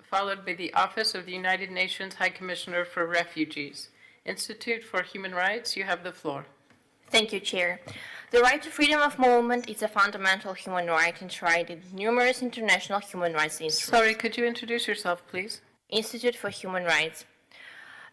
followed by the Office of the United Nations High Commissioner for Refugees. Institute for Human Rights, you have the floor. Thank you, Chair. The right to freedom of movement is a fundamental human right enshrined in numerous international human rights instruments. Sorry, could you introduce yourself, please? Institute for Human Rights.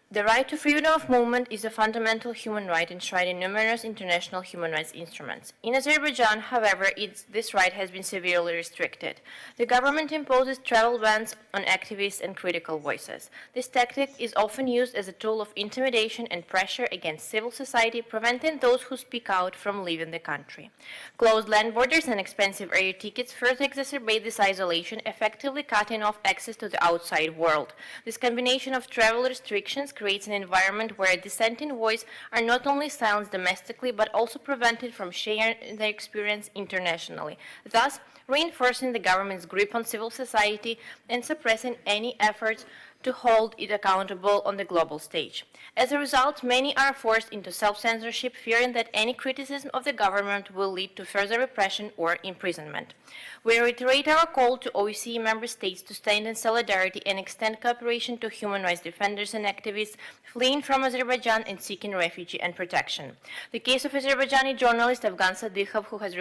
The right to freedom of movement is a fundamental human right enshrined in numerous international human rights instruments. In Azerbaijan, however, this right has been severely restricted. The government imposes travel bans on activists and critical voices. This tactic is often used as a tool of intimidation and pressure against civil society, preventing those who speak out from leaving the country. Closed land borders and expensive air tickets further exacerbate this isolation, effectively cutting off access to the outside world. This combination of travel restrictions creates an environment where a dissenting voice are not only silenced domestically but also prevented from sharing their experience internationally, thus reinforcing the government's grip on civil society and suppressing any efforts to hold it accountable on the global stage. As a result, many are forced into self-censorship, fearing that any criticism of the government will lead to further repression or imprisonment. We reiterate our call to OSCE member states to stand in solidarity and extend cooperation to human rights defenders and activists fleeing from Azerbaijan and seeking refuge and protection. The case of Azerbaijani journalist Afgan Sadiqov, who has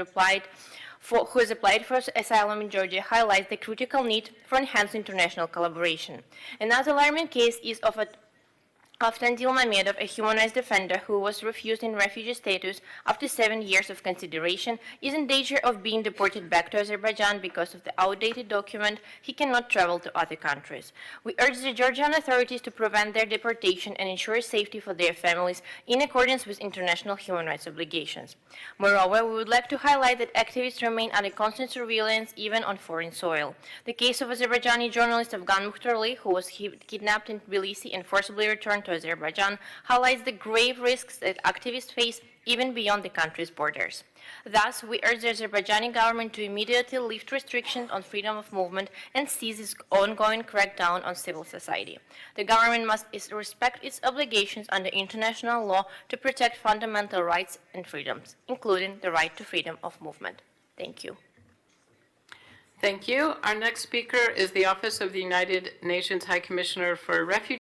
applied for asylum in Georgia, highlights the critical need for enhanced international collaboration. Another alarming case is of Aftandil Mamedov, a human rights defender who was refused in refugee status after 7 years of consideration, is in danger of being deported back to Azerbaijan because of the outdated document. He cannot travel to other countries. We urge the Georgian authorities to prevent their deportation and ensure safety for their families in accordance with international human rights obligations. Moreover, we would like to highlight that activists remain under constant surveillance even on foreign soil. The case of Azerbaijani journalist Afgan Mukhtarli, who was kidnapped in Tbilisi and forcibly returned to Azerbaijan, highlights the grave risks that activists face even beyond the country's borders. Thus, we urge the Azerbaijani government to immediately lift restrictions on freedom of movement and cease its ongoing crackdown on civil society. The government must respect its obligations under international law to protect fundamental rights and freedoms, including the right to freedom of movement. Thank you. Thank you. Our next speaker is the Office of the United Nations High Commissioner for Refugees.